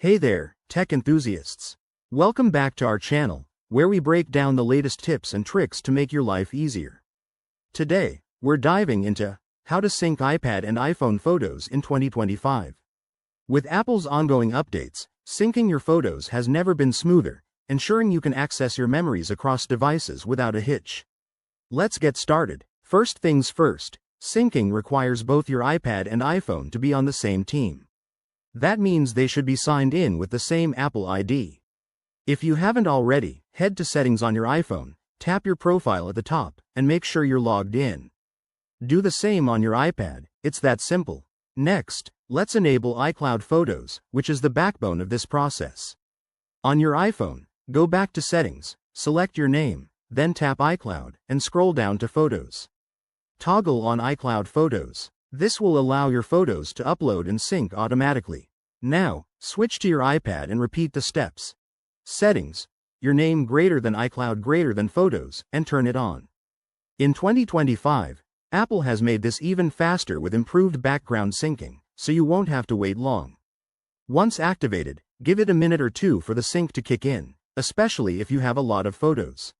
Hey there, tech enthusiasts. Welcome back to our channel, where we break down the latest tips and tricks to make your life easier. Today, we're diving into how to sync iPad and iPhone photos in 2025. With Apple's ongoing updates, syncing your photos has never been smoother, ensuring you can access your memories across devices without a hitch. Let's get started. First things first, syncing requires both your iPad and iPhone to be on the same team. That means they should be signed in with the same Apple ID. If you haven't already, head to Settings on your iPhone, tap your profile at the top, and make sure you're logged in. Do the same on your iPad, it's that simple. Next, let's enable iCloud Photos, which is the backbone of this process. On your iPhone, go back to Settings, select your name, then tap iCloud, and scroll down to Photos. Toggle on iCloud Photos. This will allow your photos to upload and sync automatically. Now, switch to your iPad and repeat the steps. Settings, your name greater than iCloud greater than Photos, and turn it on. In 2025, Apple has made this even faster with improved background syncing, so you won't have to wait long. Once activated, give it a minute or two for the sync to kick in, especially if you have a lot of photos.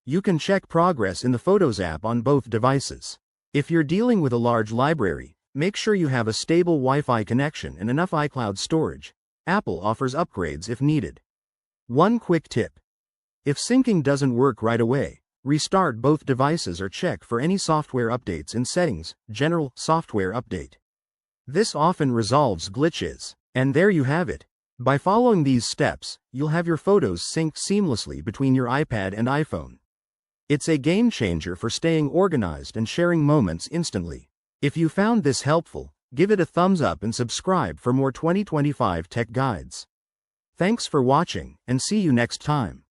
You can check progress in the Photos app on both devices. If you're dealing with a large library, make sure you have a stable Wi-Fi connection and enough iCloud storage. Apple offers upgrades if needed. One quick tip. If syncing doesn't work right away, restart both devices or check for any software updates in Settings, General, Software Update. This often resolves glitches. And there you have it. By following these steps, you'll have your photos synced seamlessly between your iPad and iPhone. It's a game changer for staying organized and sharing moments instantly. If you found this helpful, give it a thumbs up and subscribe for more 2025 tech guides. Thanks for watching, and see you next time.